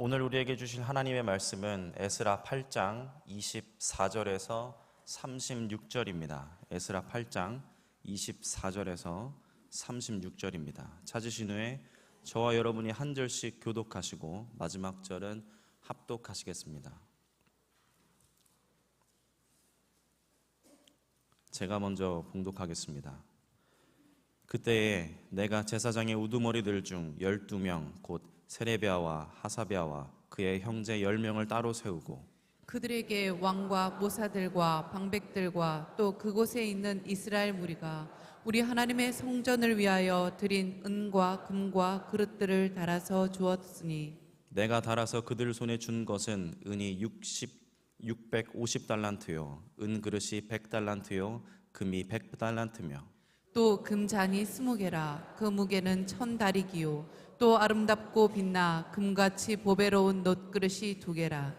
오늘 우리에게 주실 하나님의 말씀은 에스라 8장 24절에서 36절입니다. 에스라 8장 24절에서 36절입니다. 찾으신 후에 저와 여러분이 한 절씩 교독하시고 마지막 절은 합독하시겠습니다. 제가 먼저 봉독하겠습니다. 그때에 내가 제사장의 우두머리들 중 12명 곧 세레비아와 하사비아와 그의 형제 10명을 따로 세우고 그들에게 왕과 모사들과 방백들과 또 그곳에 있는 이스라엘 무리가 우리 하나님의 성전을 위하여 드린 은과 금과 그릇들을 달아서 주었으니 내가 달아서 그들 손에 준 것은 은이 650달란트요 은그릇이 100달란트요 금이 100달란트며 또 금잔이 20개라 그 무게는 1000다리기요 또 아름답고 빛나 금같이 보배로운 놋그릇이 2개라.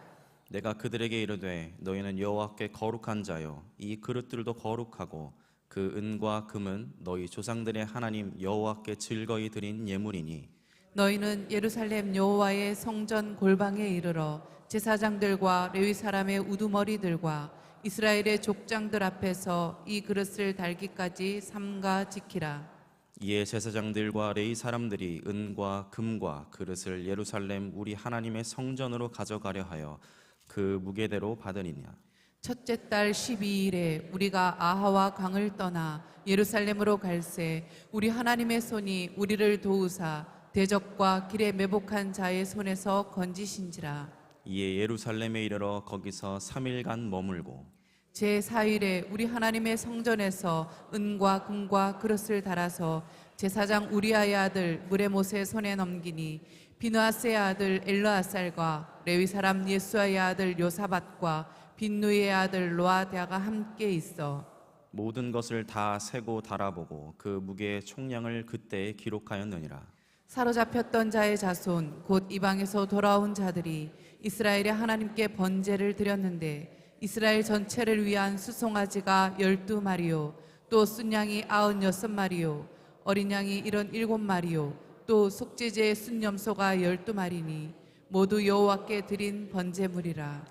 내가 그들에게 이르되 너희는 여호와께 거룩한 자요 이 그릇들도 거룩하고 그 은과 금은 너희 조상들의 하나님 여호와께 즐거이 드린 예물이니 너희는 예루살렘 여호와의 성전 골방에 이르러 제사장들과 레위 사람의 우두머리들과 이스라엘의 족장들 앞에서 이 그릇을 달기까지 삼가 지키라. 이에 제사장들과 레위 사람들이 은과 금과 그릇을 예루살렘 우리 하나님의 성전으로 가져가려 하여 그 무게대로 받으니냐. 첫째 달 12일에 우리가 아하와 강을 떠나 예루살렘으로 갈새 우리 하나님의 손이 우리를 도우사 대적과 길에 매복한 자의 손에서 건지신지라. 이에 예루살렘에 이르러 거기서 3일간 머물고 제4일에 우리 하나님의 성전에서 은과 금과 그릇을 달아서 제사장 우리아의 아들 무레못의 손에 넘기니 비누아스의 아들 엘르아살과 레위 사람 예수아의 아들 요사밧과 빈누이의 아들 로아대아가 함께 있어 모든 것을 다 세고 달아보고 그 무게의 총량을 그때에 기록하였느니라. 사로잡혔던 자의 자손 곧 이방에서 돌아온 자들이 이스라엘의 하나님께 번제를 드렸는데 이스라엘 전체를 위한 수송아지가 12마리요 또 순양이 96마리요 어린 양이 77마리요 또 속죄제의 순염소가 12마리니 모두 여호와께 드린 번제물이라.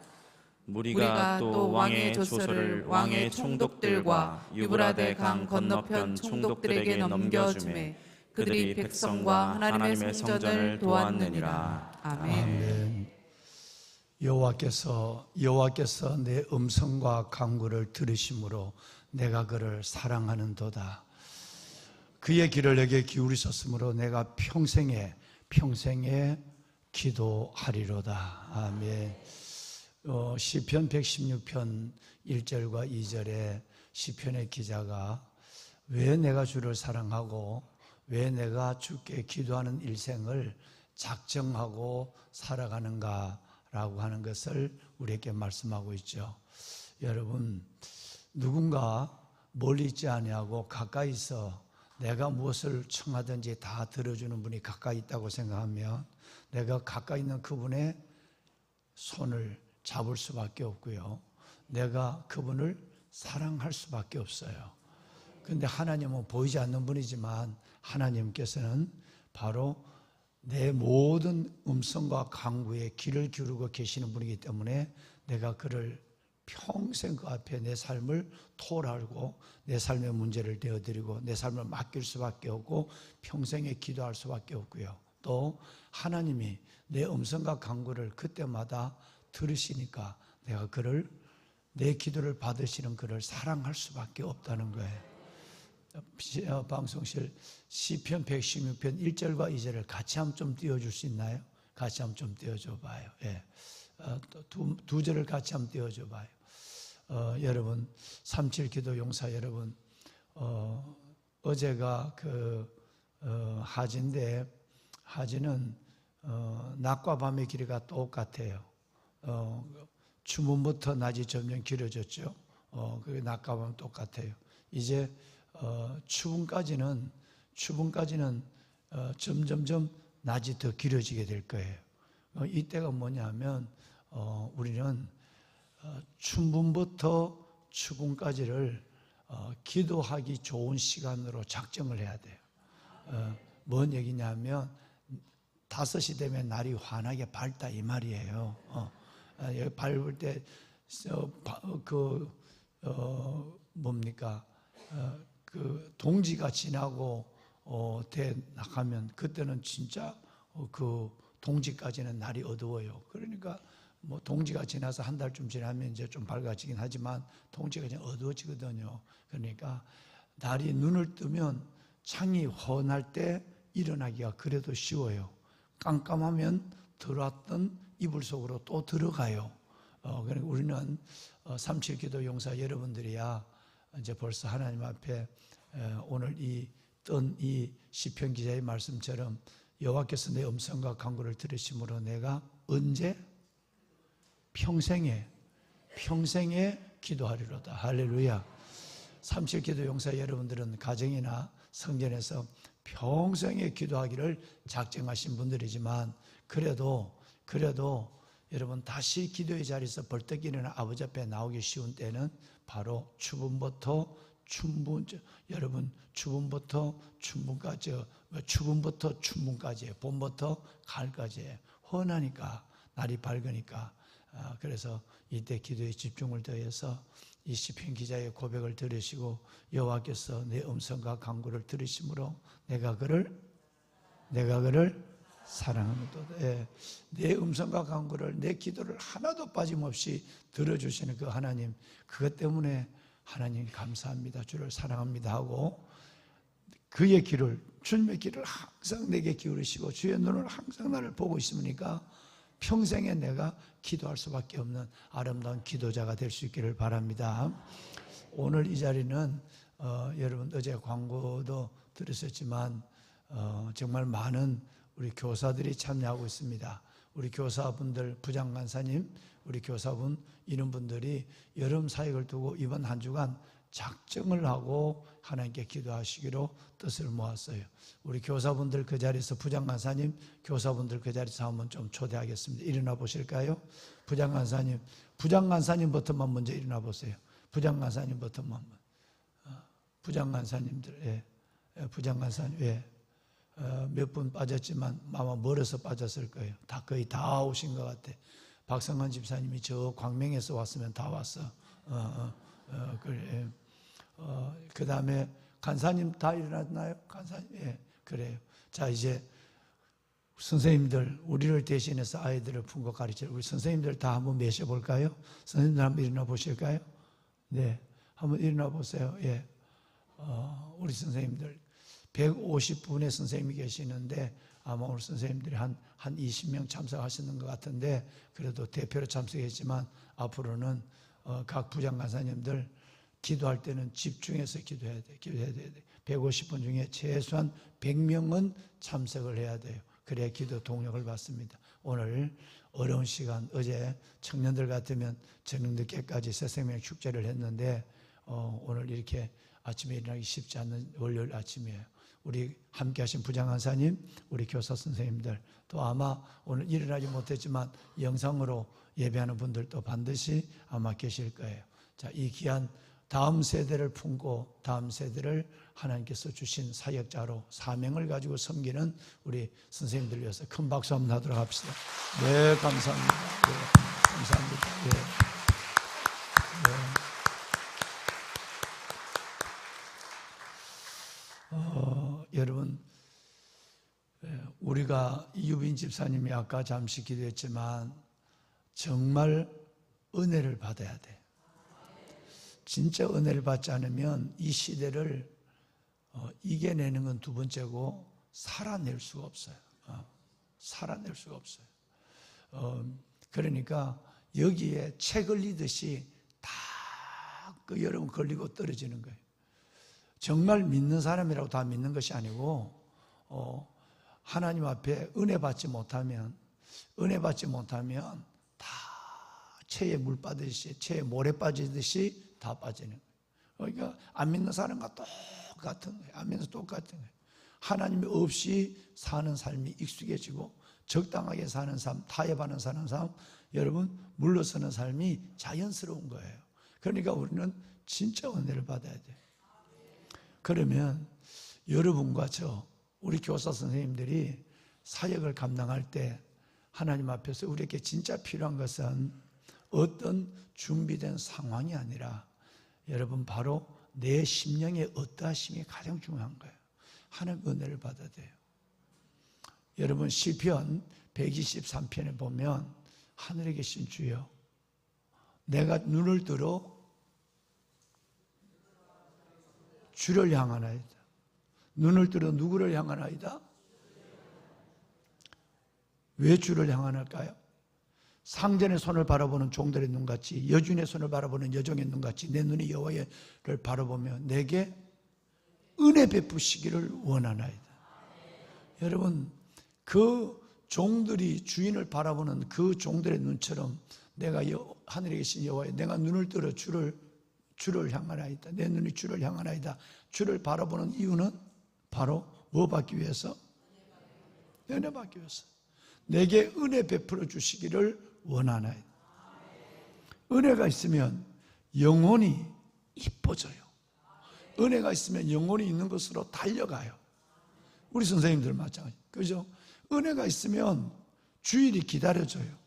우리가 또 왕의 조서를 왕의 총독들과 유브라데 강 건너편 총독들에게 넘겨주매 그들이 백성과 하나님의 성전을 도왔느니라. 아멘. 여호와께서 내 음성과 간구를 들으심으로 내가 그를 사랑하는도다. 그의 길을 내게 기울이셨으므로 내가 평생에 기도하리로다. 아멘. 시편 116편 1절과 2절에 시편의 기자가 왜 내가 주를 사랑하고 왜 내가 주께 기도하는 일생을 작정하고 살아가는가 라고 하는 것을 우리에게 말씀하고 있죠. 여러분, 누군가 멀리 있지 아니하고 가까이서 내가 무엇을 청하든지 다 들어주는 분이 가까이 있다고 생각하면 내가 가까이 있는 그분의 손을 잡을 수밖에 없고요. 내가 그분을 사랑할 수밖에 없어요. 그런데 하나님은 보이지 않는 분이지만 하나님께서는 바로 내 모든 음성과 간구에 귀를 기울이고 계시는 분이기 때문에 내가 그를 평생 그 앞에 내 삶을 토할고 내 삶의 문제를 되어드리고 내 삶을 맡길 수밖에 없고 평생에 기도할 수밖에 없고요. 또 하나님이 내 음성과 간구를 그때마다 들으시니까 내가 그를 내 기도를 받으시는 그를 사랑할 수밖에 없다는 거예요. 방송실 시편 116편 1절과 2절을 같이 한번 좀 띄워줄 수 있나요? 같이 한번 좀 띄워줘 봐요. 예. 두 절을 같이 한번 띄워줘 봐요. 여러분 37 기도 용사 여러분, 어제가 하지인데 하지는 낮과 밤의 길이가 똑같아요. 추문부터 낮이 점점 길어졌죠. 그게 낮과 밤 똑같아요. 이제 추분까지는 점점점 낮이 더 길어지게 될 거예요. 이때가 뭐냐면 우리는 춘분부터 추분까지를 기도하기 좋은 시간으로 작정을 해야 돼요. 뭔 얘기냐면 5시 되면 날이 환하게 밝다 이 말이에요. 여기 밝을 때 그 동지가 지나고 나가면 그때는 진짜 그 동지까지는 날이 어두워요. 그러니까 뭐 동지가 지나서 한 달쯤 지나면 이제 좀 밝아지긴 하지만 동지가 그냥 어두워지거든요. 그러니까 날이 눈을 뜨면 창이 훤할 때 일어나기가 그래도 쉬워요. 깜깜하면 들어왔던 이불 속으로 또 들어가요. 그러니까 우리는 37기도 용사 여러분들이야 이제 벌써 하나님 앞에 오늘 이 시편 기자의 말씀처럼 여호와께서 내 음성과 간구를 들으심으로 내가 언제? 평생에 기도하리로다. 할렐루야. 37기도 용사 여러분들은 가정이나 성전에서 평생에 기도하기를 작정하신 분들이지만 그래도 여러분 다시 기도의 자리에서 벌떡 일어나 아버지 앞에 나오기 쉬운 때는 바로 추분부터 춘분까지예요. 봄부터 가을까지예요. 훤하니까 날이 밝으니까 그래서 이때 기도에 집중을 더해서 이 시편 기자의 고백을 들으시고 여호와께서 내 음성과 간구를 들으심으로 내가 그를 사랑합니다. 내 음성과 간구를 내 기도를 하나도 빠짐없이 들어주시는 그 하나님 그것 때문에 하나님 감사합니다. 주를 사랑합니다 하고 그의 길을 주님의 길을 항상 내게 기울이시고 주의 눈을 항상 나를 보고 있으니까 평생에 내가 기도할 수밖에 없는 아름다운 기도자가 될 수 있기를 바랍니다. 오늘 이 자리는 여러분 어제 광고도 들으셨지만 정말 많은 우리 교사들이 참여하고 있습니다. 우리 교사분들, 부장간사님, 우리 교사분 이런 분들이 여름 사역을 두고 이번 한 주간 작정을 하고 하나님께 기도하시기로 뜻을 모았어요. 우리 교사분들 그 자리에서 부장간사님, 교사분들 그 자리에서 한번 좀 초대하겠습니다. 일어나 보실까요? 부장간사님부터만 먼저 일어나 보세요. 부장간사님부터만. 부장간사님들, 부장간사님, 몇 분 빠졌지만 아마 멀어서 빠졌을 거예요. 거의 다 오신 것 같아. 박성환 집사님이 저 광명에서 왔으면 다 왔어. 그래. 그 다음에 간사님 다 일어났나요? 간사님, 그래요. 자, 이제 선생님들, 우리를 대신해서 아이들을 품고 가르칠 우리 선생님들 다 한번 매셔볼까요? 선생님들 한번 일어나 보실까요? 네, 한번 일어나 보세요. 우리 선생님들 150분의 선생님이 계시는데 아마 오늘 선생님들이 한 20명 참석하시는 것 같은데 그래도 대표로 참석했지만 앞으로는 각 부장간사님들 기도할 때는 집중해서 기도해야 돼. 150분 중에 최소한 100명은 참석을 해야 돼요. 그래야 기도 동력을 받습니다. 오늘 어려운 시간, 어제 청년들 같으면 저녁 늦게까지 새생명 축제를 했는데 오늘 이렇게 아침에 일어나기 쉽지 않는 월요일 아침이에요. 우리 함께 하신 부장간사님, 우리 교사 선생님들, 또 아마 오늘 일어나지 못했지만 영상으로 예배하는 분들도 반드시 아마 계실 거예요. 자, 이 귀한 다음 세대를 품고 다음 세대를 하나님께서 주신 사역자로 사명을 가지고 섬기는 우리 선생님들 위해서 큰 박수 한번 하도록 합시다. 네, 감사합니다. 네, 감사합니다. 여러분, 우리가 이유빈 집사님이 아까 잠시 기도했지만 정말 은혜를 받아야 돼. 진짜 은혜를 받지 않으면 이 시대를 이겨내는 건 두 번째고 살아낼 수가 없어요. 살아낼 수가 없어요. 그러니까 여기에 채 걸리듯이 다 그 여러분 걸리고 떨어지는 거예요. 정말 믿는 사람이라고 다 믿는 것이 아니고 하나님 앞에 은혜 받지 못하면 다 채에 물 빠지듯이 채에 모래 빠지듯이 다 빠지는 거예요. 그러니까 안 믿는 사람과 똑같은 거예요. 안 믿는 똑같은 거예요. 하나님이 없이 사는 삶이 익숙해지고 적당하게 사는 삶, 타협하는 사는 삶, 여러분 물러서는 삶이 자연스러운 거예요. 그러니까 우리는 진짜 은혜를 받아야 돼요. 그러면 여러분과 우리 교사 선생님들이 사역을 감당할 때 하나님 앞에서 우리에게 진짜 필요한 것은 어떤 준비된 상황이 아니라 여러분 바로 내 심령의 어떠하심이 가장 중요한 거예요. 하나님 은혜를 받아야 돼요. 여러분 시편 123편에 보면 하늘에 계신 주여 내가 눈을 들어 주를 향하나이다. 눈을 들어 누구를 향하나이다? 왜 주를 향하나일까요? 상전의 손을 바라보는 종들의 눈같이 여주인의 손을 바라보는 여종의 눈같이 내 눈이 여호와를 바라보며 내게 은혜 베푸시기를 원하나이다. 여러분 그 종들이 주인을 바라보는 그 종들의 눈처럼 내가 하늘에 계신 여호와에 내가 눈을 들어 주를 향하나이다. 내 눈이 주를 향하나이다. 주를 바라보는 이유는 바로 뭐 받기 위해서? 은혜 받기 위해서. 내게 은혜 베풀어 주시기를 원하나이다. 은혜가 있으면 영혼이 이뻐져요. 은혜가 있으면 영혼이 있는 곳으로 달려가요. 우리 선생님들 마찬가지. 그죠? 은혜가 있으면 주일이 기다려져요.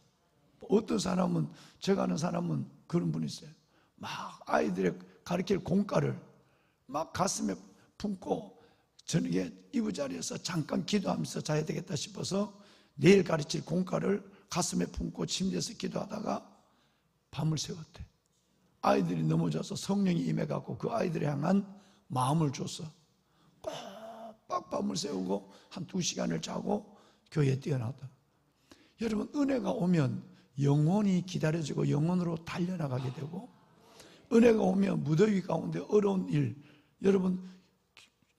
어떤 사람은, 제가 아는 사람은 그런 분이 있어요. 막 아이들의 가르칠 공과를 막 가슴에 품고 저녁에 이부자리에서 잠깐 기도하면서 자야 되겠다 싶어서 내일 가르칠 공과를 가슴에 품고 침대에서 기도하다가 밤을 새웠대. 아이들이 넘어져서 성령이 임해갖고 그 아이들을 향한 마음을 줬어. 꼭 밤을 새우고 한 2시간을 자고 교회에 뛰어나다. 여러분 은혜가 오면 영혼이 기다려지고 영혼으로 달려나가게 되고, 은혜가 오면 무더위 가운데 어려운 일, 여러분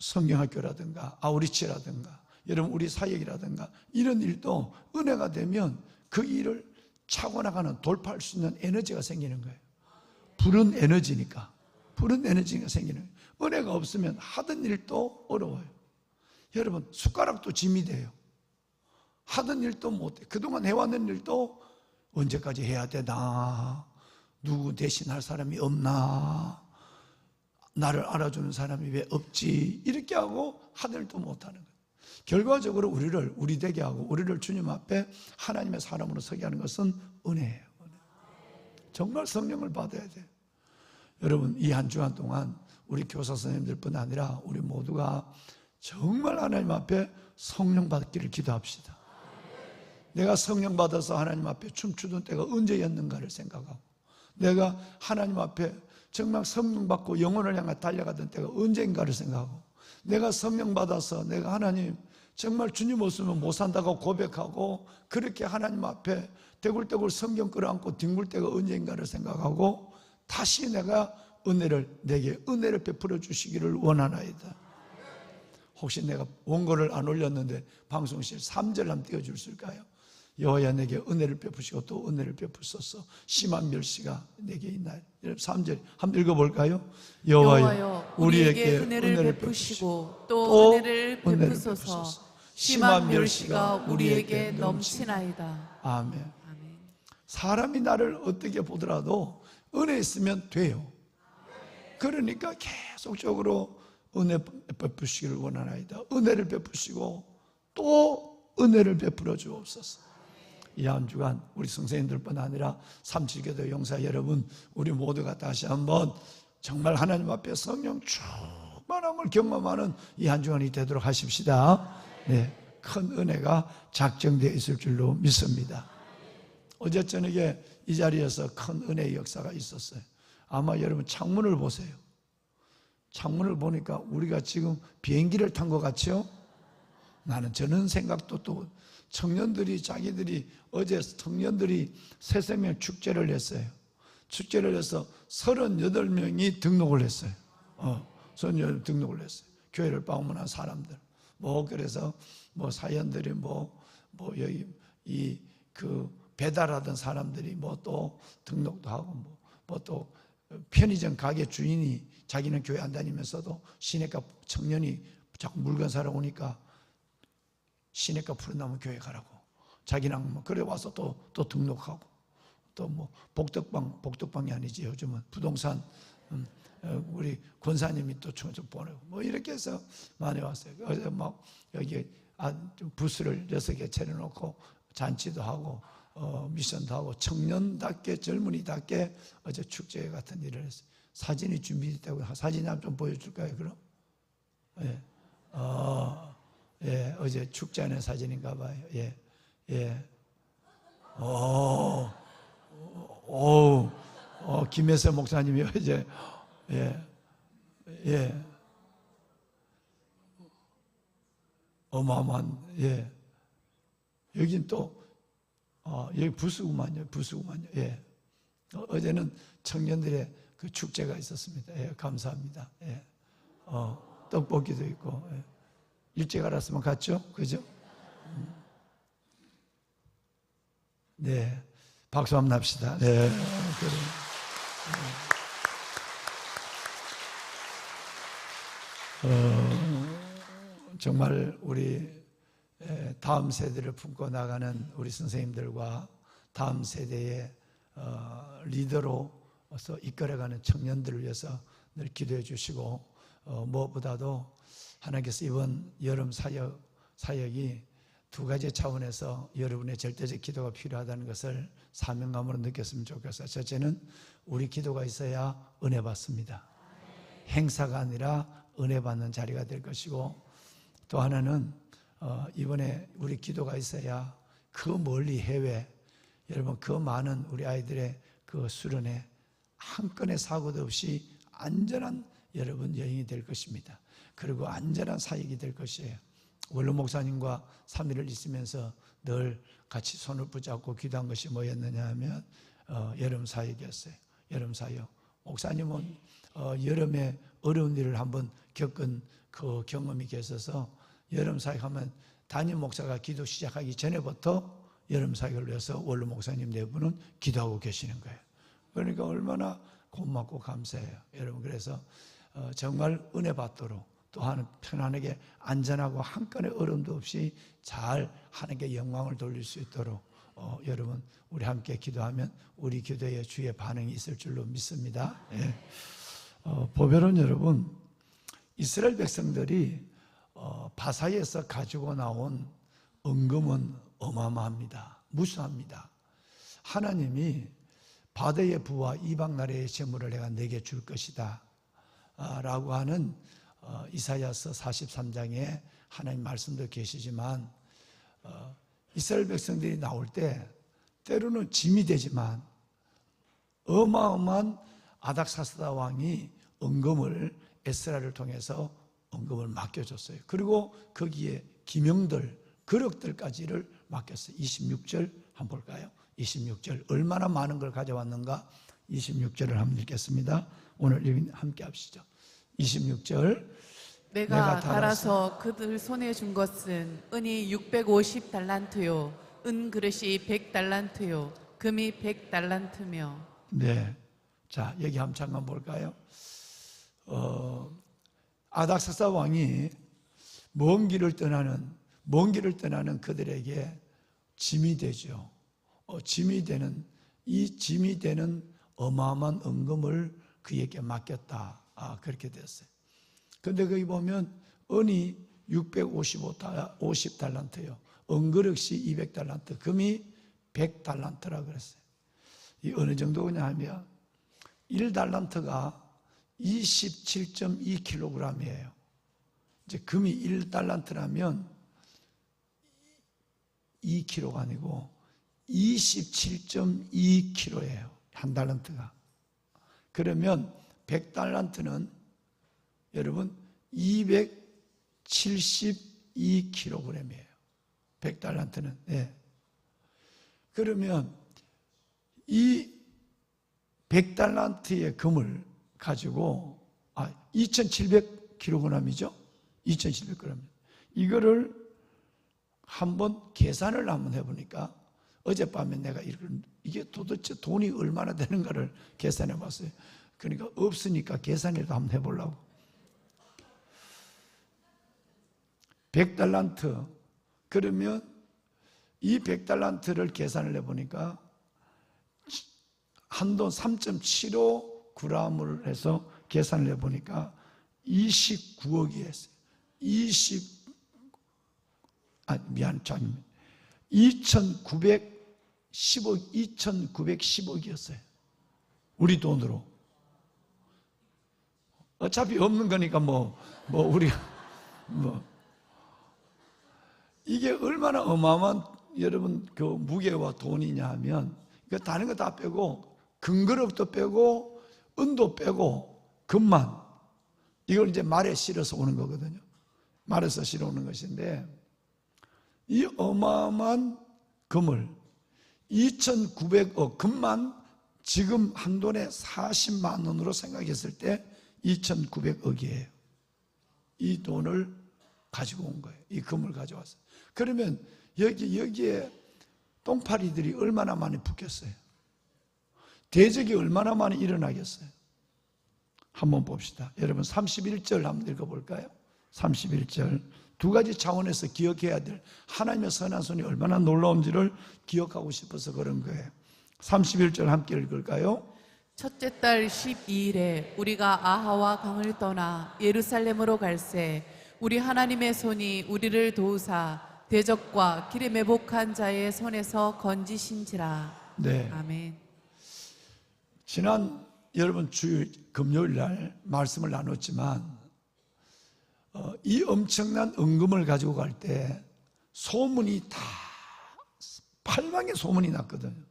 성경학교라든가 아우리치라든가 여러분 우리 사역이라든가 이런 일도 은혜가 되면 그 일을 차고 나가는 돌파할 수 있는 에너지가 생기는 거예요. 불은 에너지니까 생기는 거예요. 은혜가 없으면 하던 일도 어려워요. 여러분 숟가락도 짐이 돼요. 하던 일도 못해. 그동안 해왔는 일도 언제까지 해야 되나, 누구 대신할 사람이 없나, 나를 알아주는 사람이 왜 없지, 이렇게 하고 하던 일도 못하는 거예요. 결과적으로 우리 되게 하고 우리를 주님 앞에 하나님의 사람으로 서게 하는 것은 은혜예요. 정말 성령을 받아야 돼요. 여러분 이 한 주간 동안 우리 교사 선생님들뿐 아니라 우리 모두가 정말 하나님 앞에 성령 받기를 기도합시다. 내가 성령 받아서 하나님 앞에 춤추던 때가 언제였는가를 생각하고, 내가 하나님 앞에 정말 성령 받고 영혼을 향해 달려가던 때가 언제인가를 생각하고, 내가 성령 받아서 내가 하나님 정말 주님 없으면 못 산다고 고백하고 그렇게 하나님 앞에 대굴대굴 성경 끌어안고 뒹굴 때가 언제인가를 생각하고 다시 내게 은혜를 베풀어 주시기를 원하나이다. 혹시 내가 원고를 안 올렸는데 방송실 3절 한번 띄워줄 수 있을까요? 여호와야 내게 은혜를 베푸시고 또 은혜를 베푸소서. 심한 멸시가 내게 있나요? 3절 한번 읽어볼까요? 여호와여 우리에게 은혜를 베푸시고 또 은혜를 베푸소서. 심한 멸시가 우리에게 넘치나이다. 아멘. 아멘. 사람이 나를 어떻게 보더라도 은혜 있으면 돼요. 그러니까 계속적으로 은혜 베푸시기를 원하나이다. 은혜를 베푸시고 또 은혜를 베풀어 주옵소서. 이 한 주간 우리 선생님들뿐 아니라 삼칠교도 용사 여러분, 우리 모두가 다시 한번 정말 하나님 앞에 성령 충만함을 경험하는 이 한 주간이 되도록 하십시다. 네, 큰 은혜가 작정되어 있을 줄로 믿습니다. 어제 저녁에 이 자리에서 큰 은혜의 역사가 있었어요. 아마 여러분 창문을 보세요. 창문을 보니까 우리가 지금 비행기를 탄 것 같죠? 나는 저는 생각도, 또 청년들이 어제 청년들이 새생명 축제를 했어요. 축제를 해서 38명이 등록을 했어요. 38명 등록을 했어요. 교회를 방문한 사람들. 그래서 사연들이 여기 배달하던 사람들이 또 등록도 하고 또 편의점 가게 주인이 자기는 교회 안 다니면서도 시내가 청년이 자꾸 물건 사러 오니까 시내가 푸른나무 교회 가라고, 자기는 그래 와서 또 등록하고, 또 복덕방이 아니지, 요즘은 부동산 우리 권사님이 또 좀 보내고 뭐 이렇게 해서 많이 왔어요. 어제 막 여기 부스를 6개 차려놓고 잔치도 하고 미션도 하고 청년답게 젊은이답게 어제 축제 같은 일을 했어요. 사진이 준비됐다고 사진 한번 좀 보여줄까요? 그럼? 예. 예, 어제 축제 안에 사진인가 봐요. 예, 예. 김혜서 목사님이 어제, 예, 예. 어마어마한, 예. 여긴 또, 여기 부수구만요, 예. 어제는 청년들의 그 축제가 있었습니다. 예, 감사합니다. 예. 떡볶이도 있고, 예. 일찍 알았으면 갔죠? 그죠? 네. 박수 한번 납시다. 네. 그래. 정말 우리 다음 세대를 품고 나가는 우리 선생님들과 다음 세대의 리더로서 이끌어가는 청년들을 위해서 늘 기도해 주시고 무엇보다도 하나님께서 이번 여름 사역이 두 가지 차원에서 여러분의 절대적 기도가 필요하다는 것을 사명감으로 느꼈으면 좋겠어요. 첫째는 우리 기도가 있어야 은혜 받습니다. 행사가 아니라 은혜 받는 자리가 될 것이고, 또 하나는 이번에 우리 기도가 있어야 그 멀리 해외, 여러분 그 많은 우리 아이들의 그 수련회 한 건의 사고도 없이 안전한 여러분 여행이 될 것입니다. 그리고 안전한 사역이 될 것이에요. 원로 목사님과 3일을 있으면서 늘 같이 손을 붙잡고 기도한 것이 뭐였느냐 하면 여름 사역이었어요. 여름 사역. 목사님은 여름에 어려운 일을 한번 겪은 그 경험이 계셔서 여름 사역하면 담임 목사가 기도 시작하기 전에부터 여름 사역을 위해서 원로 목사님 네 분은 기도하고 계시는 거예요. 그러니까 얼마나 고맙고 감사해요. 여러분, 그래서 정말 은혜 받도록, 또한 편안하게 안전하고 한 건의 어려움도 없이 잘 하나님께 영광을 돌릴 수 있도록 여러분 우리 함께 기도하면 우리 기도에 주의 반응이 있을 줄로 믿습니다. 예. 보배로운 여러분, 이스라엘 백성들이 바사에서 가지고 나온 은금은 어마어마합니다. 무수합니다. 하나님이 바다의 부와 이방 나라의 재물을 내가 내게 줄 것이다 라고 하는 이사야서 43장에 하나님 말씀도 계시지만 이스라엘 백성들이 나올 때 때로는 짐이 되지만 어마어마한 아닥사스다 왕이 은금을 에스라를 통해서 은금을 맡겨줬어요. 그리고 거기에 기명들, 거력들까지를 맡겼어요. 26절 한번 볼까요? 26절 얼마나 많은 걸 가져왔는가? 26절을 한번 읽겠습니다. 오늘 함께 합시죠. 26절 내가 달아서 그들 손에 준 것은 은이 650달란트요 은 그릇이 100달란트요 금이 100달란트며. 네. 자, 여기 한번 잠깐 볼까요? 아닥사스다 왕이 먼 길을 떠나는 그들에게 짐이 되죠. 짐이 되는 어마어마한 은금을 그에게 맡겼다. 그렇게 됐어요. 근데 거기 보면 은이 650달란트요. 은그릇이 200달란트, 금이 100달란트라고 그랬어요. 이 어느 정도냐 하면 1달란트가 27.2kg이에요. 이제 금이 1달란트라면 2kg가 아니고 27.2kg예요. 한 달란트가. 그러면 100달란트는 여러분 272kg이에요. 100달란트는. 네. 그러면 이 100달란트의 금을 가지고 2700kg이죠. 2700g. 이거를 한번 계산을 한번 해보니까 어젯밤에 내가 이게 도대체 돈이 얼마나 되는가를 계산해 봤어요. 그러니까 없으니까 계산이라도 한번 해보려고. 100달란트. 그러면 이 100달란트를 계산을 해보니까 한돈 3.75 9g을 해서 계산을 해보니까 29억이었어요. 2910억이었어요. 우리 돈으로. 어차피 없는 거니까 우리가 이게 얼마나 어마어마한 여러분 그 무게와 돈이냐 하면 다른 거 다 빼고 금그릇도 빼고 은도 빼고 금만 이걸 이제 말에 실어서 오는 거거든요. 말에서 실어 오는 것인데 이 어마어마한 금을 2,900억 금만 지금 한돈에 40만 원으로 생각했을 때 2,900억이에요. 이 돈을 가지고 온 거예요. 이 금을 가져왔어요. 그러면 여기에 똥파리들이 얼마나 많이 붙겠어요? 대적이 얼마나 많이 일어나겠어요? 한번 봅시다. 여러분 31절 한번 읽어볼까요? 31절 두 가지 차원에서 기억해야 될 하나님의 선한 손이 얼마나 놀라운지를 기억하고 싶어서 그런 거예요. 31절 함께 읽을까요? 첫째 달 12일에 우리가 아하와 강을 떠나 예루살렘으로 갈새 우리 하나님의 손이 우리를 도우사 대적과 길에 매복한 자의 손에서 건지신지라. 네. 아멘. 지난 여러분 주일 금요일 날 말씀을 나눴지만 이 엄청난 은금을 가지고 갈 때 소문이 다 팔방에 소문이 났거든요.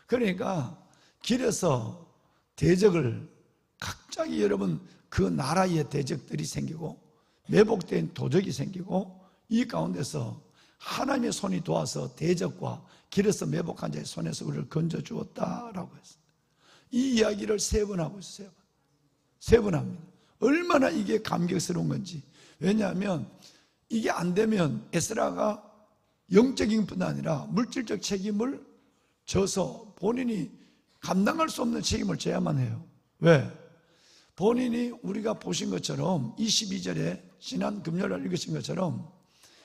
그러니까 길에서 대적을 갑자기 여러분 그 나라의 대적들이 생기고 매복된 도적이 생기고 이 가운데서 하나님의 손이 도와서 대적과 길에서 매복한 자의 손에서 우리를 건져주었다라고 했어요. 이 이야기를 3번 하고 있어요. 3번 합니다. 얼마나 이게 감격스러운 건지. 왜냐하면 이게 안 되면 에스라가 영적인 뿐 아니라 물질적 책임을 져서 본인이 감당할 수 없는 책임을 져야만 해요. 왜? 본인이 우리가 보신 것처럼 22절에 지난 금요일 읽으신 것처럼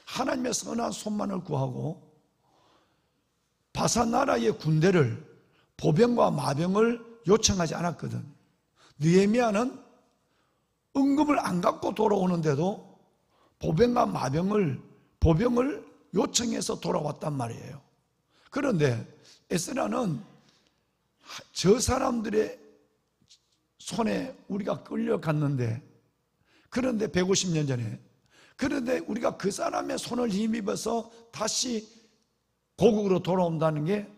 하나님의 선한 손만을 구하고 바산 나라의 군대를 보병과 마병을 요청하지 않았거든. 느헤미야는 은금을 안 갖고 돌아오는데도 보병과 보병을 요청해서 돌아왔단 말이에요. 그런데 에스라는 저 사람들의 손에 우리가 끌려갔는데, 그런데 150년 전에, 그런데 우리가 그 사람의 손을 힘입어서 다시 고국으로 돌아온다는 게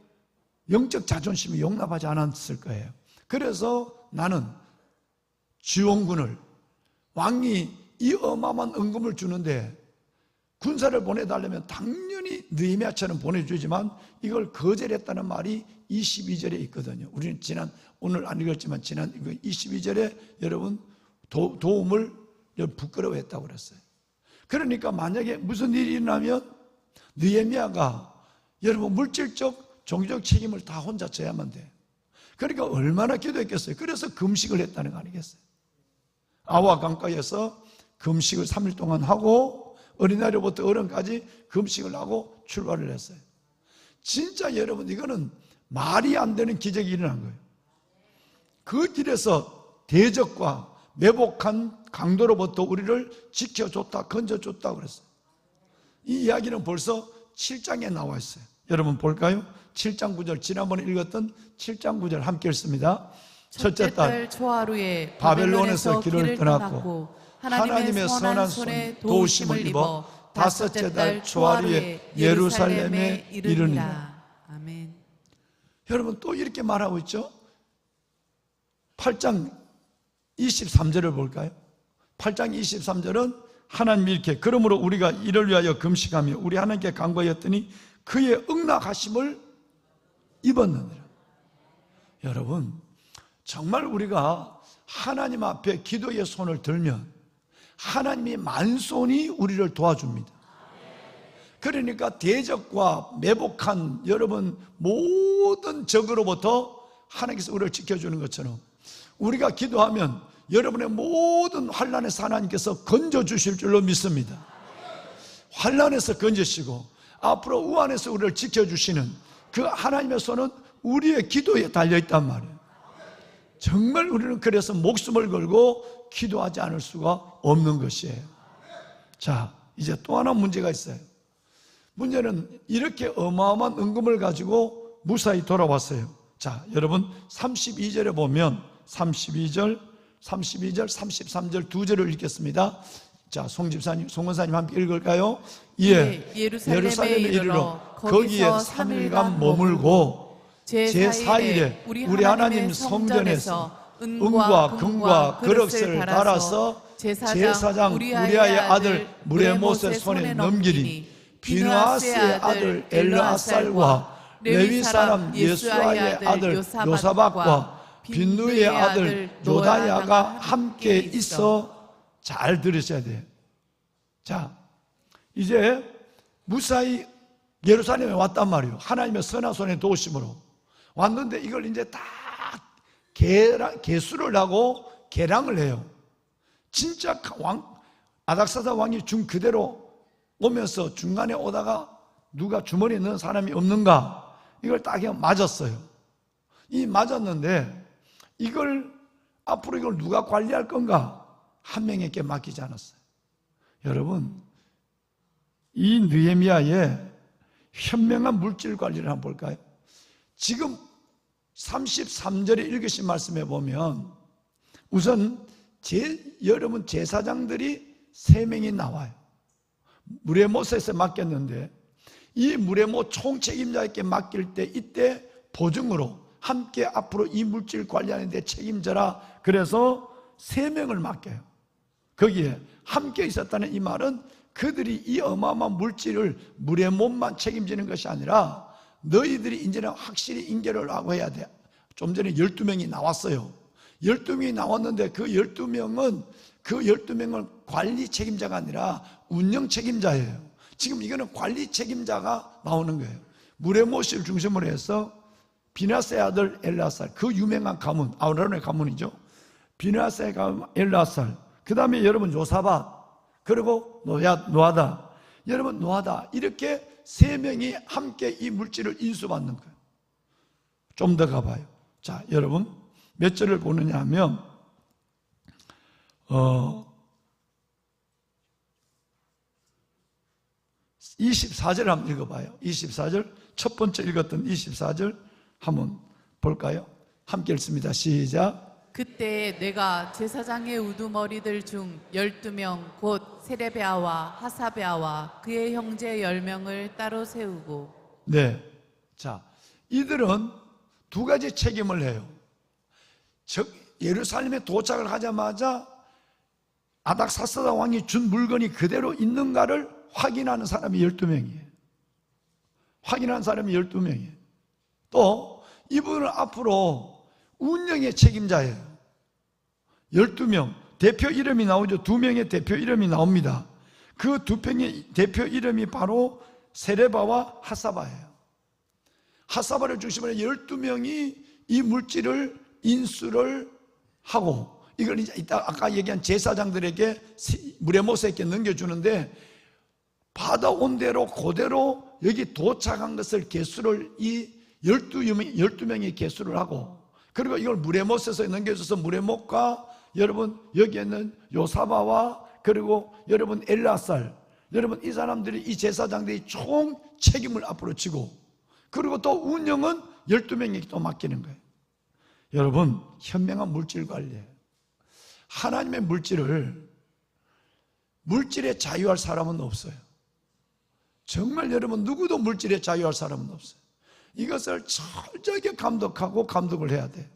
영적 자존심이 용납하지 않았을 거예요. 그래서 나는 지원군을, 왕이 이 어마어마한 은금을 주는데 군사를 보내달라면 당연히 느헤미야처럼 보내주지만 이걸 거절했다는 말이 22절에 있거든요. 우리는 오늘 안 읽었지만 지난 22절에 여러분 도움을 부끄러워했다고 그랬어요. 그러니까 만약에 무슨 일이 일어나면 느헤미야가 여러분 물질적 종교적 책임을 다 혼자 져야만 돼. 그러니까 얼마나 기도했겠어요. 그래서 금식을 했다는 거 아니겠어요? 아와 강가에서 금식을 3일 동안 하고 어린아이로부터 어른까지 금식을 하고 출발을 했어요. 진짜 여러분 이거는 말이 안 되는 기적이 일어난 거예요. 그 길에서 대적과 매복한 강도로부터 우리를 지켜줬다, 건져줬다 그랬어요. 이 이야기는 벌써 7장에 나와 있어요. 여러분 볼까요? 7장 9절, 지난번에 읽었던 7장 9절 함께 읽습니다. 첫째 달 초하루에 바벨론에서 길을 떠났고 하나님의 선한 손에 도우심을 입어 다섯째 달 초하루에 예루살렘에 이르니라. 아멘. 여러분 또 이렇게 말하고 있죠. 8장 23절을 볼까요? 8장 23절은 하나님이 이렇게 그러므로 우리가 이를 위하여 금식하며 우리 하나님께 간구하였더니 그의 응낙하심을 입었느니라. 여러분 정말 우리가 하나님 앞에 기도의 손을 들면 하나님이 만손이 우리를 도와줍니다. 그러니까 대적과 매복한 여러분 모든 적으로부터 하나님께서 우리를 지켜주는 것처럼 우리가 기도하면 여러분의 모든 환난에서 하나님께서 건져주실 줄로 믿습니다. 환난에서 건지시고 앞으로 우환에서 우리를 지켜주시는 그 하나님의 손은 우리의 기도에 달려있단 말이에요. 정말 우리는 그래서 목숨을 걸고 기도하지 않을 수가 없는 것이에요. 자, 이제 또 하나 문제가 있어요. 문제는 이렇게 어마어마한 은금을 가지고 무사히 돌아왔어요. 자, 여러분 32절에 보면 32절, 33절 두 절을 읽겠습니다. 자, 송집사님, 송원사님 함께 읽을까요? 예, 예루살렘에 이르러 거기에 3일간 머물고 제4일에 우리 하나님 성전에서 은과 금과 그릇을 달아서 제사장 우리아의 아들 무레못의 손에 넘기니 비느하스의 아들 엘르아살과 레위 사람 예수아의 아들 요사박과 빈누의 아들 요다야가 함께 있어. 잘 들으셔야 돼요. 자, 이제 무사히 예루살렘에 왔단 말이에요. 하나님의 선한 손의 도우심으로 왔는데 이걸 이제 다 계수를 하고 계량을 해요. 진짜 아닥사다 왕이 준 그대로 오면서 중간에 오다가 누가 주머니에 넣은 사람이 없는가, 이걸 딱 맞았어요. 이 맞았는데 이걸 앞으로 이걸 누가 관리할 건가? 한 명에게 맡기지 않았어요. 여러분, 이 느헤미야의 현명한 물질 관리를 한번 볼까요? 지금 33절에 읽으신 말씀에 보면 우선 여러분 제사장들이 3명이 나와요. 무레못에서 맡겼는데 이 무레못 총책임자에게 맡길 때 이때 보증으로 함께 앞으로 이 물질 관리하는 데 책임져라. 그래서 3명을 맡겨요. 거기에 함께 있었다는 이 말은 그들이 이 어마어마한 물질을 무레못만 책임지는 것이 아니라 너희들이 이제는 확실히 인계를 하고 해야 돼. 좀 전에 12명이 나왔어요. 12명이 나왔는데 그 12명은 관리 책임자가 아니라 운영 책임자예요. 지금 이거는 관리 책임자가 나오는 거예요. 무레못을 중심으로 해서 비느하스의 아들 엘르아살, 그 유명한 가문, 아론의 가문이죠. 비느하스의 가문 엘르아살, 그 다음에 여러분 요사박, 그리고 노아다. 여러분 노아다, 이렇게 3명이 함께 이 물질을 인수받는 거예요. 좀 더 가봐요. 자, 여러분 몇 절을 보느냐 하면 24절 한번 읽어봐요. 24절, 첫 번째 읽었던 24절 한번 볼까요? 함께 읽습니다. 시작. 그때 내가 제사장의 우두머리들 중 12명 곧 세레베아와 하사베아와 그의 형제 10명을 따로 세우고. 네, 자, 이들은 두 가지 책임을 해요. 즉 예루살렘에 도착을 하자마자 아닥사스다 왕이 준 물건이 그대로 있는가를 확인하는 사람이 12명이에요. 확인하는 사람이 12명이에요. 또 이분은 앞으로 운영의 책임자예요. 12명, 대표 이름이 나오죠. 2명의 대표 이름이 나옵니다. 그 2명의 대표 이름이 바로 세레바와 하사바예요. 하사바를 중심으로 12명이 이 물질을 인수를 하고 이걸 이제 이따 아까 얘기한 제사장들에게 무레못에게 넘겨주는데 받아온 대로 그대로 여기 도착한 것을 계수를 이 12명이 계수를 하고, 그리고 이걸 무레못에서 넘겨줘서 무레못과 여러분 여기에 있는 요사바와 그리고 여러분 엘르아살, 여러분 이 사람들이 이 제사장들이 총 책임을 앞으로 지고, 그리고 또 운영은 12명에게 또 맡기는 거예요. 여러분 현명한 물질 관리예요. 하나님의 물질에 자유할 사람은 없어요. 정말 여러분 누구도 물질에 자유할 사람은 없어요. 이것을 철저하게 감독하고 감독을 해야 돼요.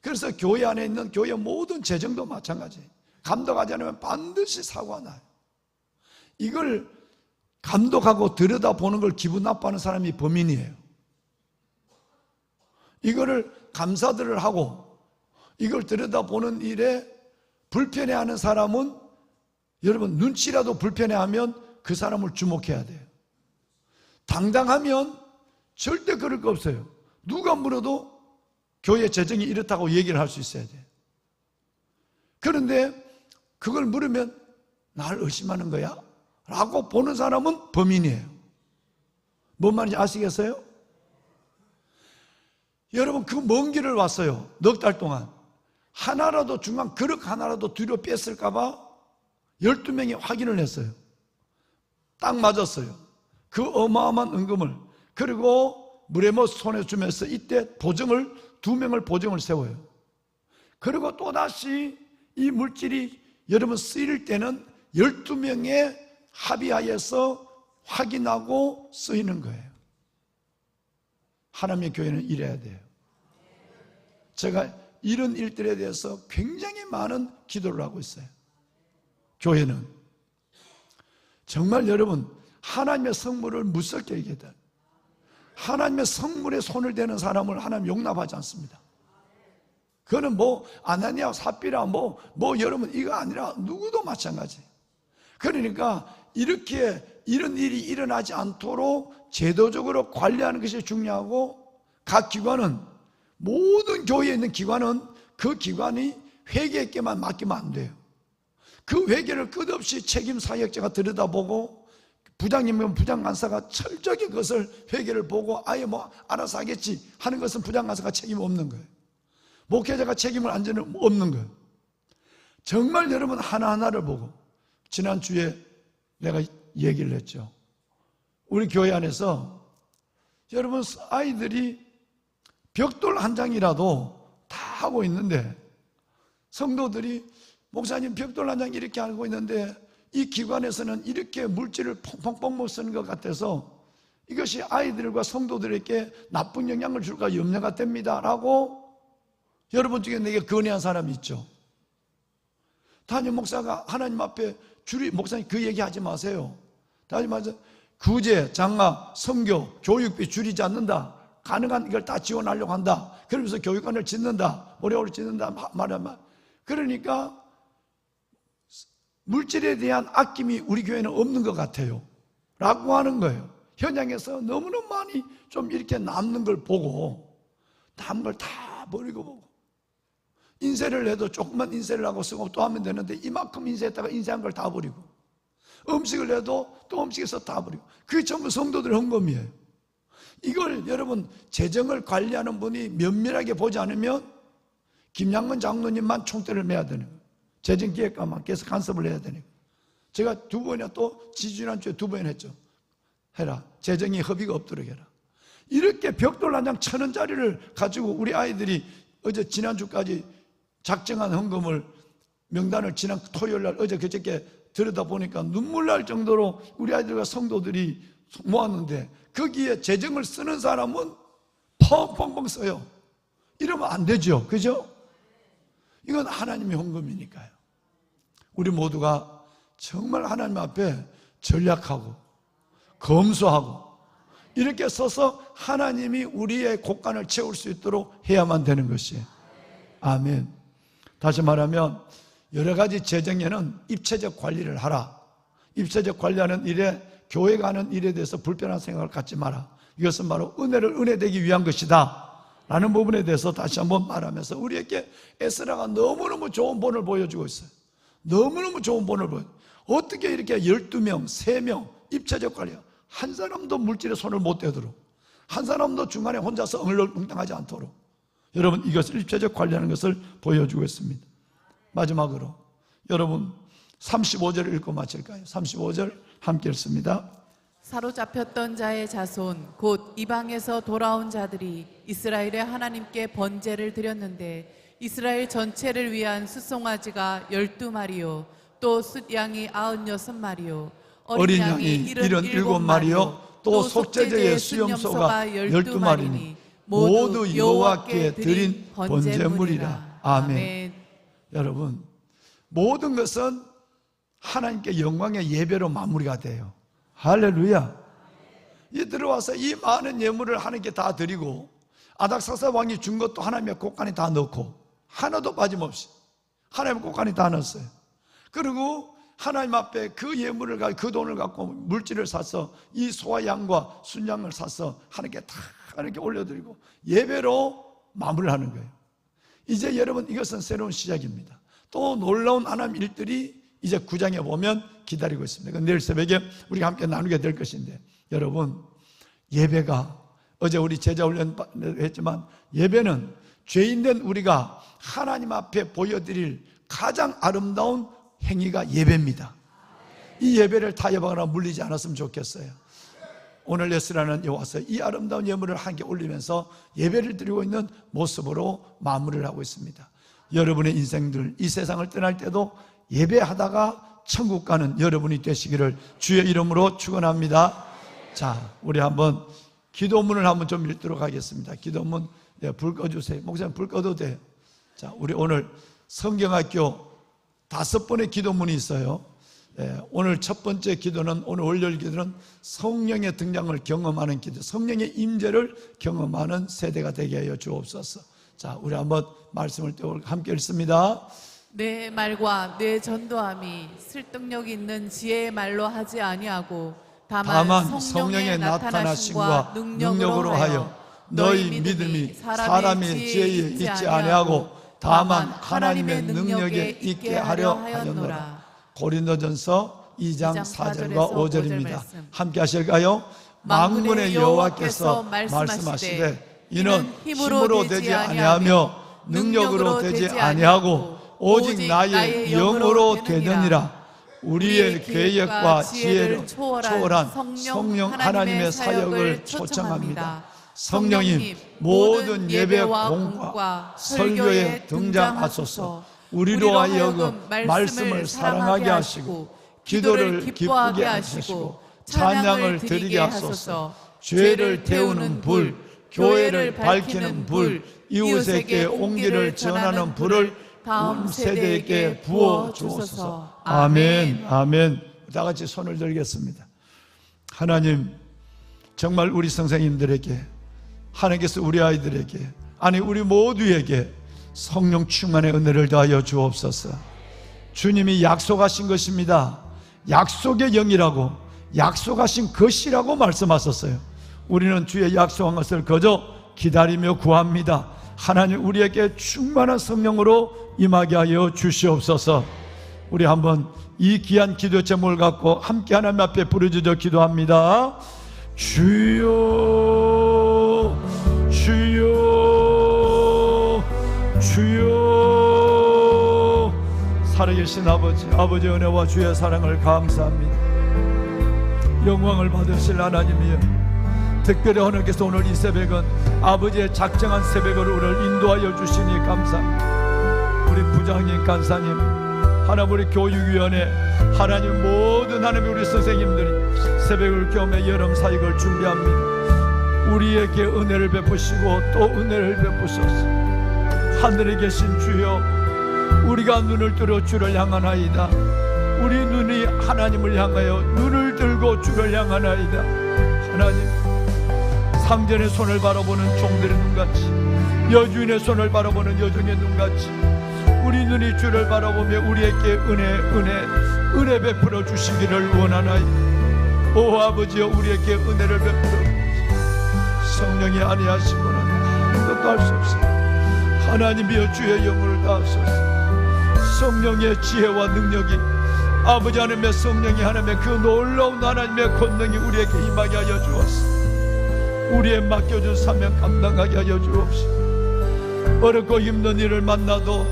그래서 교회 안에 있는 교회 모든 재정도 마찬가지예요. 감독하지 않으면 반드시 사고가 나요. 이걸 감독하고 들여다보는 걸 기분 나빠하는 사람이 범인이에요. 이거를 감사들을 하고 이걸 들여다보는 일에 불편해하는 사람은 여러분 눈치라도 불편해하면 그 사람을 주목해야 돼요. 당당하면 절대 그럴 거 없어요. 누가 물어도 교회 재정이 이렇다고 얘기를 할 수 있어야 돼요. 그런데 그걸 물으면 날 의심하는 거야? 라고 보는 사람은 범인이에요. 뭔 말인지 아시겠어요? 여러분 그 먼 길을 왔어요. 넉 달 동안. 하나라도 중간 그릇 하나라도 뒤로 뺐을까 봐 12명이 확인을 했어요. 딱 맞았어요. 그 어마어마한 은금을. 그리고 무레못 손에 주면서 이때 보증을 2명을 보증을 세워요. 그리고 또다시 이 물질이 여러분 쓰일 때는 12명의 합의하에서 확인하고 쓰이는 거예요. 하나님의 교회는 이래야 돼요. 제가 이런 일들에 대해서 굉장히 많은 기도를 하고 있어요. 교회는 정말 여러분 하나님의 성물을 무섭게 얘기해야, 하나님의 성물에 손을 대는 사람을 하나님 용납하지 않습니다. 그거는 뭐 아나니아 삽비라 뭐 여러분 이거 아니라 누구도 마찬가지. 그러니까 이렇게 이런 일이 일어나지 않도록 제도적으로 관리하는 것이 중요하고, 각 기관은, 모든 교회에 있는 기관은 그 기관이 회계에게만 맡기면 안 돼요. 그 회계를 끝없이 책임 사역자가 들여다보고, 부장님이면 부장간사가 철저히 그것을 회계를 보고 아예 뭐 알아서 하겠지 하는 것은 부장간사가 책임 없는 거예요. 목회자가 책임을 안 지는 없는 거예요. 정말 여러분 하나하나를 보고, 지난주에 내가 얘기를 했죠. 우리 교회 안에서 여러분 아이들이 벽돌 한 장이라도 다 하고 있는데, 성도들이 목사님 벽돌 한 장 이렇게 하고 있는데 이 기관에서는 이렇게 물질을 펑펑펑 못 쓰는 것 같아서 이것이 아이들과 성도들에게 나쁜 영향을 줄까 염려가 됩니다 라고 여러분 중에 내게 건의한 사람이 있죠. 담임 목사가 하나님 앞에 목사님 그 얘기 하지 마세요. 담임 목사 구제, 장학, 선교, 교육비 줄이지 않는다. 가능한 이걸 다 지원하려고 한다. 그러면서 교육관을 짓는다. 모래오를 짓는다. 말하면. 그러니까 물질에 대한 아낌이 우리 교회는 없는 것 같아요 라고 하는 거예요. 현장에서 너무너무 많이 좀 이렇게 남는 걸 보고, 남은 걸 다 버리고 보고, 인쇄를 해도 조금만 인쇄를 하고 쓰고 또 하면 되는데 이만큼 인쇄했다가 인쇄한 걸 다 버리고, 음식을 해도 또 음식에서 다 버리고, 그게 전부 성도들 헌금이에요. 이걸 여러분 재정을 관리하는 분이 면밀하게 보지 않으면 김양근 장로님만 총대를 매야 되는 거예요. 재정기획관만 계속 간섭을 해야 되는 거예요. 제가 2번이나 또 지지난주에 2번 했죠. 해라. 재정이 허비가 없도록 해라. 이렇게 벽돌 한 장 1,000원짜리를 가지고 우리 아이들이 어제 지난주까지 작정한 헌금을 명단을 지난 토요일날 어제 그저께 들여다보니까 눈물 날 정도로 우리 아이들과 성도들이 모았는데, 거기에 재정을 쓰는 사람은 펑펑펑 써요. 이러면 안 되죠. 그죠? 이건 하나님의 헌금이니까요. 우리 모두가 정말 하나님 앞에 전략하고 검소하고 이렇게 써서 하나님이 우리의 곳간을 채울 수 있도록 해야만 되는 것이에요. 아멘. 다시 말하면 여러 가지 재정에는 입체적 관리를 하라. 입체적 관리하는 일에, 교회 가는 일에 대해서 불편한 생각을 갖지 마라. 이것은 바로 은혜를 은혜되기 위한 것이다 라는 부분에 대해서 다시 한번 말하면서 우리에게 에스라가 너무너무 좋은 본을 보여주고 있어요. 너무너무 좋은 본을 보여요. 어떻게 이렇게 12명, 3명 입체적 관리, 한 사람도 물질에 손을 못 대도록, 한 사람도 중간에 혼자서 엉뚱하지 않도록 여러분 이것을 입체적 관리하는 것을 보여주고 있습니다. 마지막으로 여러분 35절을 읽고 마칠까요? 35절 함께 읽습니다. 사로잡혔던 자의 자손 곧 이방에서 돌아온 자들이 이스라엘의 하나님께 번제를 드렸는데 이스라엘 전체를 위한 숫송아지가 12마리요 또 숫양이 96마리요 어린 양이 77마리요 또 속죄제의 수염소가 12마리니 모두 여호와께 드린 번제물이라. 아멘. 여러분 모든 것은 하나님께 영광의 예배로 마무리가 돼요. 할렐루야. 이 들어와서 이 많은 예물을 하나님께 다 드리고 아닥사스 왕이 준 것도 하나님의 곳간에 다 넣고 하나도 빠짐없이 하나님의 곳간에 다 넣었어요. 그리고 하나님 앞에 그 예물을 가지고 그 돈을 갖고 물질을 사서 이 소와 양과 순양을 사서 하나님께 다 하나님께 올려드리고 예배로 마무리를 하는 거예요. 이제 여러분 이것은 새로운 시작입니다. 또 놀라운 하나님 일들이 이제 9장에 보면 기다리고 있습니다. 내일 새벽에 우리가 함께 나누게 될 것인데, 여러분 예배가 어제 우리 제자 훈련 했지만 예배는 죄인된 우리가 하나님 앞에 보여드릴 가장 아름다운 행위가 예배입니다. 이 예배를 타협하거나 물리지 않았으면 좋겠어요. 오늘 예수라는 와서 이 아름다운 예물을 함께 올리면서 예배를 드리고 있는 모습으로 마무리를 하고 있습니다. 여러분의 인생들 이 세상을 떠날 때도 예배하다가 천국 가는 여러분이 되시기를 주의 이름으로 축원합니다. 자, 우리 한번 기도문을 한번 좀 읽도록 하겠습니다. 기도문 불 꺼주세요. 목사님 불 꺼도 돼요. 자, 우리 오늘 성경학교 5번의 기도문이 있어요. 오늘 첫 번째 기도는, 오늘 월요일 기도는 성령의 등장을 경험하는 기도, 성령의 임재를 경험하는 세대가 되게 하여 주옵소서. 자, 우리 한번 말씀을 또 함께 읽습니다. 내 말과 내 전도함이 설득력 있는 지혜의 말로 하지 아니하고 다만 성령의 나타나심과 능력으로 하여 너희 믿음이 사람의 지혜에 있지 아니하고 다만 하나님의 능력에 있게 하려 하였노라. 고린도전서 2장 4절과 5절입니다. 함께 하실까요? 만군의 여호와께서 말씀하시되 이는 힘으로 되지 아니하며 능력으로 되지 아니하고 오직 나의 영으로 되느니라. 우리의 계획과 지혜를 초월한 성령 하나님의 사역을 초청합니다. 성령님 모든 예배 공과 설교에 등장하소서. 우리로 하여금 말씀을 사랑하게 하시고 기도를 기쁘게 하시고 찬양을 드리게 하소서. 죄를 태우는 불, 교회를 밝히는 불, 이웃에게 온기를 전하는 불을 다음 세대에게 부어 주소서. 아멘. 아멘. 다 같이 손을 들겠습니다. 하나님, 정말 우리 선생님들에게, 하나님께서 우리 아이들에게, 아니 우리 모두에게 성령 충만의 은혜를 더하여 주옵소서. 주님이 약속하신 것입니다. 약속의 영이라고, 약속하신 것이라고 말씀하셨어요. 우리는 주의 약속한 것을 그저 기다리며 구합니다. 하나님, 우리에게 충만한 성령으로 임하게 하여 주시옵소서. 우리 한번 이 귀한 기도 제목을 갖고 함께 하나님 앞에 부르짖어 기도합니다. 주여, 주여, 주여. 살아계신 아버지, 아버지의 은혜와 주의 사랑을 감사합니다. 영광을 받으실 하나님이여, 특별히 하나님께서 오늘 이 새벽은 아버지의 작정한 새벽으로 우리를 인도하여 주시니 감사합니다. 우리 부장님, 간사님, 하나님 우리 교육위원회, 하나님 모든 하나님 우리 선생님들이 새벽을 겸해 여름 사역을 준비합니다. 우리에게 은혜를 베푸시고 또 은혜를 베푸소서. 하늘에 계신 주여, 우리가 눈을 뜨러 주를 향하나이다. 우리 눈이 하나님을 향하여 눈을 들고 주를 향하나이다. 하나님, 상전의 손을 바라보는 종들의 눈같이, 여주인의 손을 바라보는 여종의 눈같이 우리 눈이 주를 바라보며 우리에게 은혜 베풀어 주시기를 원하나이다. 오 아버지여, 우리에게 은혜를 베풀어 주시옵소서. 성령이 아니하시고는 아무것도 할 수 없습니다. 하나님이여, 주의 영혼을 다하소서. 성령의 지혜와 능력이, 아버지 하나님의 성령이, 하나님의 그 놀라운 하나님의 권능이 우리에게 임하게 하여 주옵소서. 우리의 맡겨준 사명 감당하게 하여 주옵시고, 어렵고 힘든 일을 만나도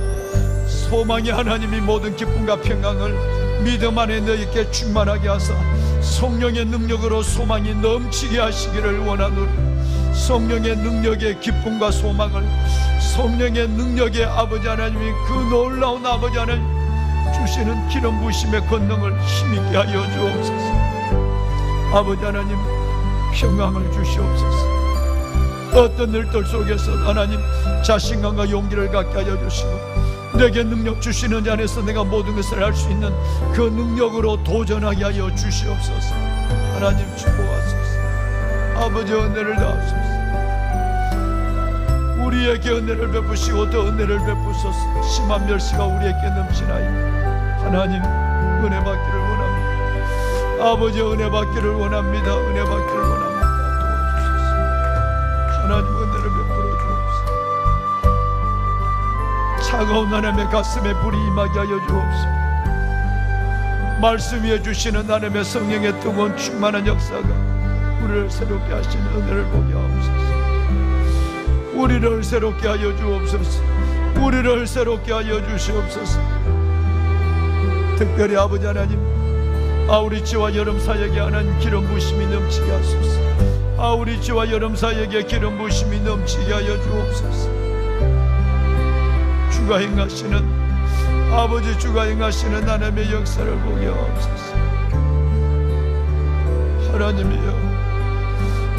소망의 하나님이 모든 기쁨과 평강을 믿음 안에 너희께 충만하게 하사 성령의 능력으로 소망이 넘치게 하시기를 원하노니, 성령의 능력의 기쁨과 소망을, 성령의 능력의 아버지 하나님이 그 놀라운 아버지 하나님 주시는 기름 부으심의 권능을 힘있게 하여 주옵소서. 아버지 하나님, 평강을 주시옵소서. 어떤 일들 속에서 하나님 자신감과 용기를 갖게 하여 주시고, 내게 능력 주시는 자 안에서 내가 모든 것을 할 수 있는 그 능력으로 도전하게 하여 주시옵소서. 하나님 축복하소서. 아버지 은혜를 다하소서. 우리에게 은혜를 베푸시고 또 은혜를 베푸소서. 심한 멸시가 우리에게 넘치나이다. 하나님 은혜 받기를 원합니다. 아버지 은혜 받기를 원합니다. 은혜 받기를 원합니다. 도와주소서. 하나님 은혜를 베풀어 주옵소서. 차가운 하나님의 가슴에 불이 임하게 하여 주옵소서. 말씀 위에 주시는 하나님의 성령의 뜨거운 충만한 역사가 우리를 새롭게 하신 은혜를 보게 하옵소서. 우리를 새롭게 하여 주옵소서. 우리를 새롭게 하여 주시옵소서. 특별히 아버지 하나님, 아우리치와 여름 사역에 하나님 기름 부심이 넘치게 하소서. 아우리치와 여름 사역에 기름 부심이 넘치게 하여 주옵소서. 주가 행하시는 아버지, 주가 행하시는 하나님의 역사를 보게 하옵소서. 하나님이여,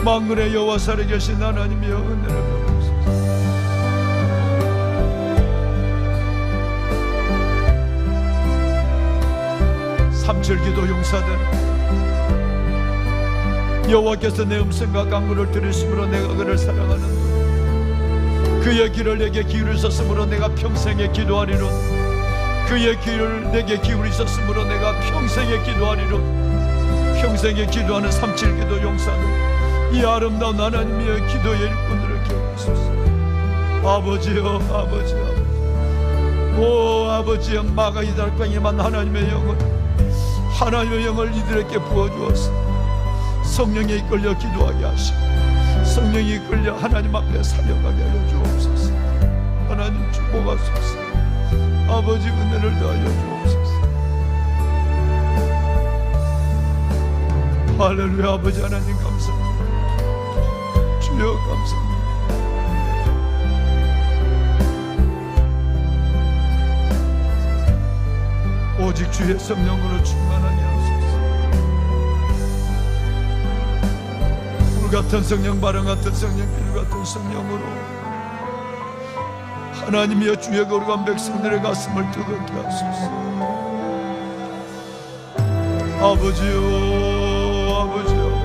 만군의 여호와 살아계신 하나님이여, 은혜를 베푸소서. 삼칠기도 용사들, 여호와께서 내 음성과 간구를 들으심으로 내가 그를 사랑하는 그의 길을 내게 기울이셨으므로 내가 평생에 기도하리로. 그의 길을 내게 기울이셨으므로 내가 평생에 기도하리로. 평생에 기도하는 삼칠기도 용사들, 이 아름다운 하나님의 기도의 일꾼들을 기억하소서. 아버지여, 아버지, 아버지, 오 아버지여, 마가이 달광이만 하나님의 영을 이들에게 부어주어서 성령에 이끌려 기도하게 하시고 성령이 이끌려 하나님 앞에 살려가게 하여 주옵소서. 하나님 축복하소서. 아버지 은혜를 더하여 주옵소서. 할렐루야. 아버지 하나님 감사합니다. 주여 감사합니다. 오직 주의 성령으로 충만하게 하소서. 불같은 성령, 바람 같은 성령, 비루 같은 성령으로 하나님이여 주의 거룩한 백성들의 가슴을 뜨겁게 하소서. 아버지요, 아버지요,